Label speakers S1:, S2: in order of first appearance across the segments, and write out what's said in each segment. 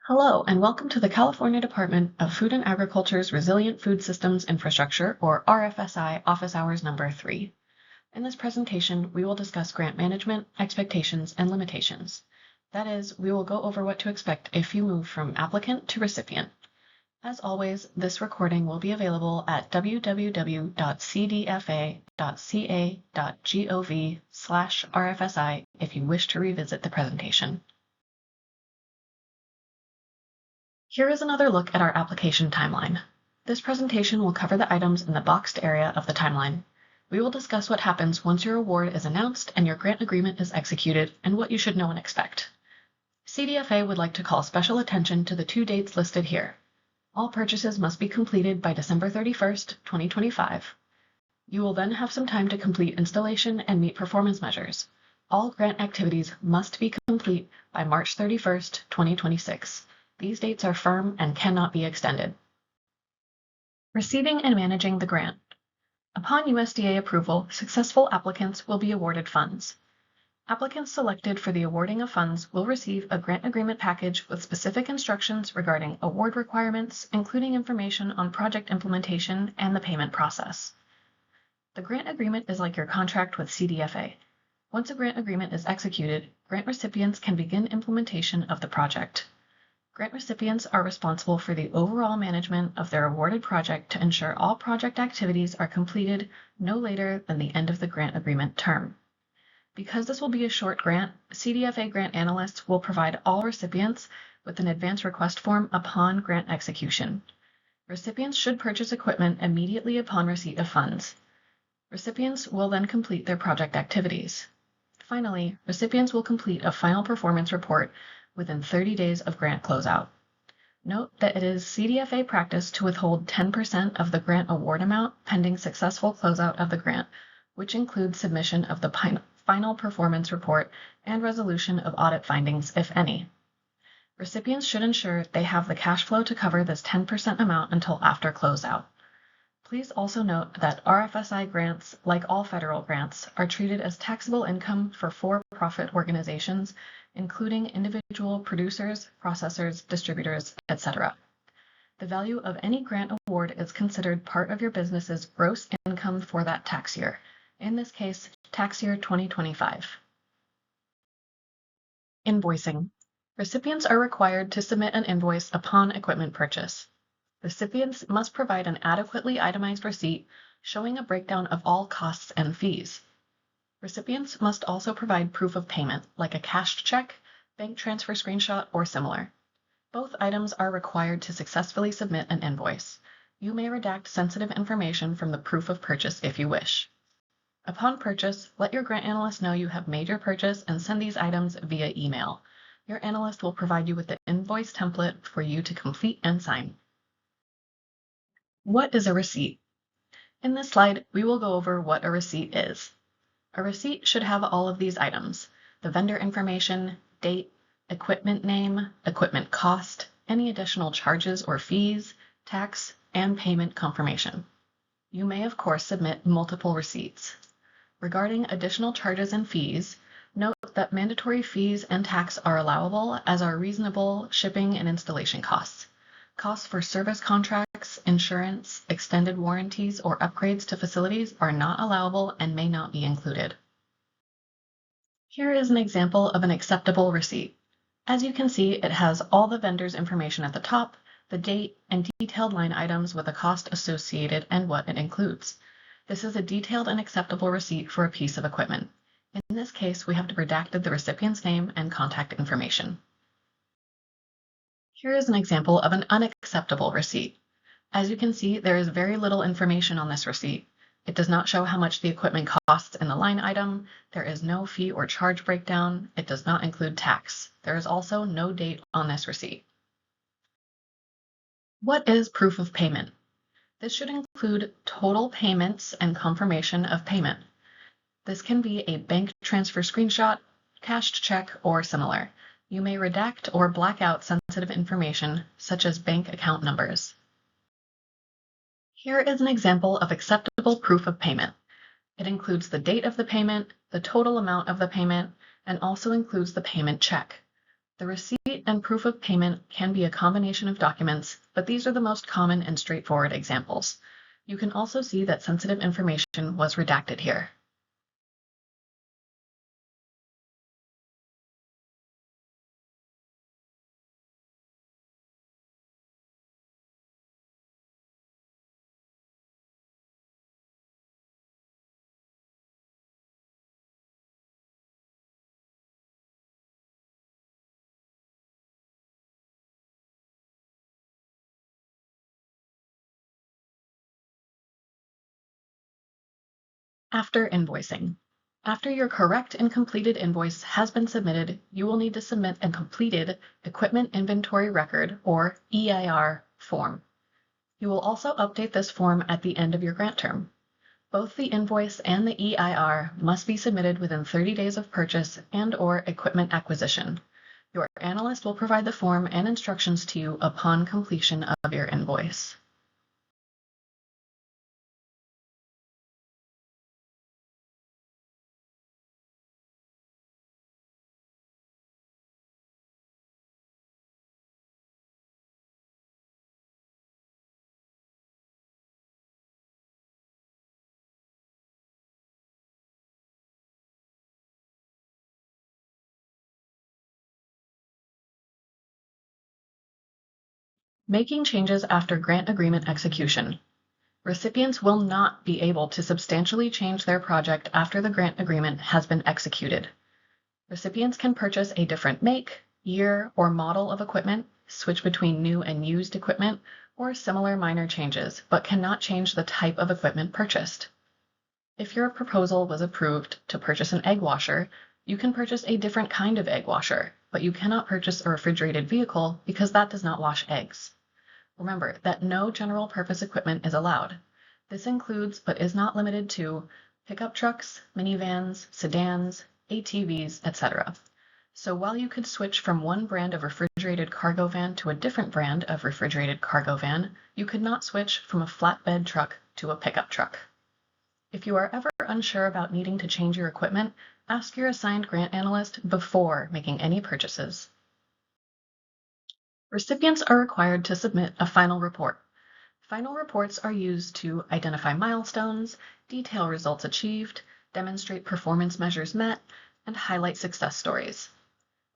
S1: Hello, and welcome to the California Department of Food and Agriculture's Resilient Food Systems Infrastructure, or RFSI, Office Hours number 3. In this presentation, we will discuss grant management, expectations, and limitations. That is, we will go over what to expect if you move from applicant to recipient. As always, this recording will be available at www.cdfa.ca.gov/RFSI if you wish to revisit the presentation. Here is another look at our application timeline. This presentation will cover the items in the boxed area of the timeline. We will discuss what happens once your award is announced and your grant agreement is executed, and what you should know and expect. CDFA would like to call special attention to the 2 dates listed here. All purchases must be completed by December 31st, 2025. You will then have some time to complete installation and meet performance measures. All grant activities must be complete by March 31st, 2026. These dates are firm and cannot be extended. Receiving and managing the grant. Upon USDA approval, successful applicants will be awarded funds. Applicants selected for the awarding of funds will receive a grant agreement package with specific instructions regarding award requirements, including information on project implementation and the payment process. The grant agreement is like your contract with CDFA. Once a grant agreement is executed, grant recipients can begin implementation of the project. Grant recipients are responsible for the overall management of their awarded project to ensure all project activities are completed no later than the end of the grant agreement term. Because this will be a short grant, CDFA grant analysts will provide all recipients with an advance request form upon grant execution. Recipients should purchase equipment immediately upon receipt of funds. Recipients will then complete their project activities. Finally, recipients will complete a final performance report within 30 days of grant closeout. Note that it is CDFA practice to withhold 10% of the grant award amount pending successful closeout of the grant, which includes submission of the final performance report and resolution of audit findings, if any. Recipients should ensure they have the cash flow to cover this 10% amount until after closeout. Please also note that RFSI grants, like all federal grants, are treated as taxable income for for-profit organizations, including individual producers, processors, distributors, etc. The value of any grant award is considered part of your business's gross income for that tax year, in this case, tax year 2025. Invoicing. Recipients are required to submit an invoice upon equipment purchase. Recipients must provide an adequately itemized receipt showing a breakdown of all costs and fees. Recipients must also provide proof of payment, like a cashed check, bank transfer screenshot, or similar. Both items are required to successfully submit an invoice. You may redact sensitive information from the proof of purchase if you wish. Upon purchase, let your grant analyst know you have made your purchase and send these items via email. Your analyst will provide you with the invoice template for you to complete and sign. What is a receipt? In this slide, we will go over what a receipt is. A receipt should have all of these items: the vendor information, date, equipment name, equipment cost, any additional charges or fees, tax, and payment confirmation. You may, of course, submit multiple receipts. Regarding additional charges and fees, note that mandatory fees and tax are allowable, as are reasonable shipping and installation costs. Costs for service contracts, insurance, extended warranties, or upgrades to facilities are not allowable and may not be included. Here is an example of an acceptable receipt. As you can see, it has all the vendor's information at the top, the date, and detailed line items with a cost associated and what it includes. This is a detailed and acceptable receipt for a piece of equipment. In this case, we have redacted the recipient's name and contact information. Here is an example of an unacceptable receipt. As you can see, there is very little information on this receipt. It does not show how much the equipment costs in the line item. There is no fee or charge breakdown. It does not include tax. There is also no date on this receipt. What is proof of payment? This should include total payments and confirmation of payment. This can be a bank transfer screenshot, cashed check, or similar. You may redact or black out sensitive information, such as bank account numbers. Here is an example of acceptable proof of payment. It includes the date of the payment, the total amount of the payment, and also includes the payment check. The receipt and proof of payment can be a combination of documents, but these are the most common and straightforward examples. You can also see that sensitive information was redacted here. After invoicing. After your correct and completed invoice has been submitted, you will need to submit a completed Equipment Inventory Record, or EIR, form. You will also update this form at the end of your grant term. Both the invoice and the EIR must be submitted within 30 days of purchase and/or equipment acquisition. Your analyst will provide the form and instructions to you upon completion of your invoice. Making changes after grant agreement execution. Recipients will not be able to substantially change their project after the grant agreement has been executed. Recipients can purchase a different make, year, or model of equipment, switch between new and used equipment, or similar minor changes, but cannot change the type of equipment purchased. If your proposal was approved to purchase an egg washer, you can purchase a different kind of egg washer, but you cannot purchase a refrigerated vehicle because that does not wash eggs. Remember that no general purpose equipment is allowed. This includes, but is not limited to, pickup trucks, minivans, sedans, ATVs, etc. So while you could switch from one brand of refrigerated cargo van to a different brand of refrigerated cargo van, you could not switch from a flatbed truck to a pickup truck. If you are ever unsure about needing to change your equipment, ask your assigned grant analyst before making any purchases. Recipients are required to submit a final report. Final reports are used to identify milestones, detail results achieved, demonstrate performance measures met, and highlight success stories.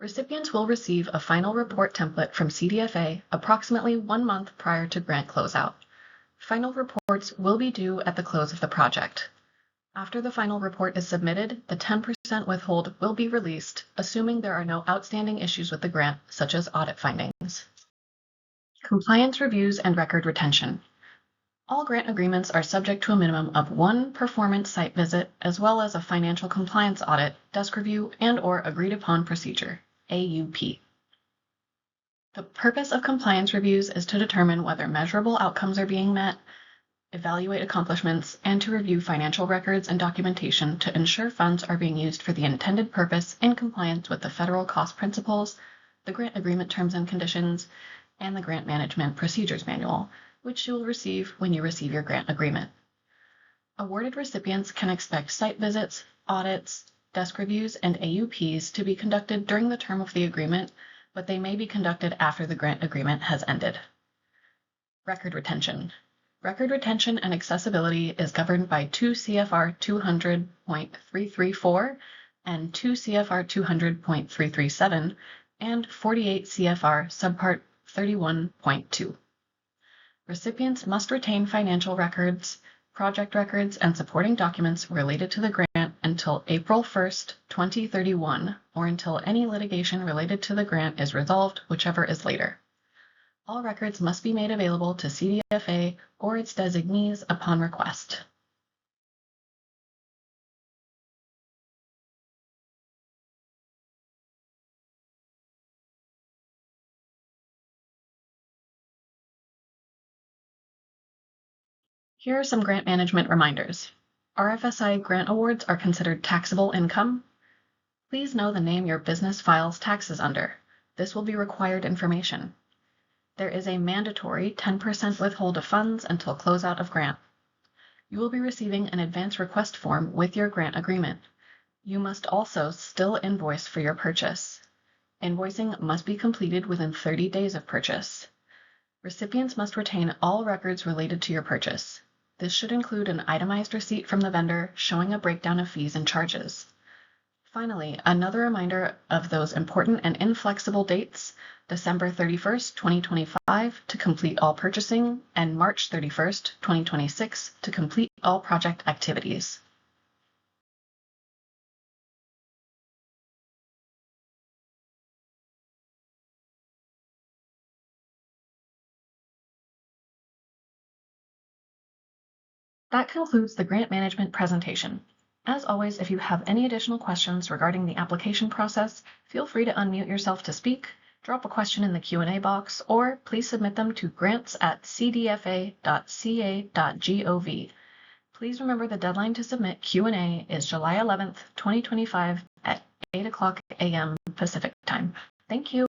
S1: Recipients will receive a final report template from CDFA approximately 1 month prior to grant closeout. Final reports will be due at the close of the project. After the final report is submitted, the 10% withhold will be released, assuming there are no outstanding issues with the grant, such as audit findings. Compliance reviews and record retention. All grant agreements are subject to a minimum of 1 performance site visit, as well as a financial compliance audit, desk review, and/or agreed upon procedure, AUP. The purpose of compliance reviews is to determine whether measurable outcomes are being met, evaluate accomplishments, and to review financial records and documentation to ensure funds are being used for the intended purpose in compliance with the federal cost principles, the grant agreement terms and conditions, and the Grant Management Procedures Manual, which you will receive when you receive your grant agreement. Awarded recipients can expect site visits, audits, desk reviews, and AUPs to be conducted during the term of the agreement, but they may be conducted after the grant agreement has ended. Record retention. Record retention and accessibility is governed by 2 CFR 200.334 and 2 CFR 200.337 and 48 CFR subpart 31.2. Recipients must retain financial records, project records, and supporting documents related to the grant until April 1st, 2031, or until any litigation related to the grant is resolved, whichever is later. All records must be made available to CDFA or its designees upon request. Here are some grant management reminders. RFSI grant awards are considered taxable income. Please know the name your business files taxes under. This will be required information. There is a mandatory 10% withhold of funds until closeout of grant. You will be receiving an advance request form with your grant agreement. You must also still invoice for your purchase. Invoicing must be completed within 30 days of purchase. Recipients must retain all records related to your purchase. This should include an itemized receipt from the vendor showing a breakdown of fees and charges. Finally, another reminder of those important and inflexible dates: December 31st, 2025 to complete all purchasing, and March 31st, 2026 to complete all project activities. That concludes the grant management presentation. As always, if you have any additional questions regarding the application process, feel free to unmute yourself to speak, drop a question in the Q&A box, or please submit them to grants@cdfa.ca.gov. Please remember the deadline to submit Q&A is July 11th, 2025 at 8:00 a.m. Pacific Time. Thank you.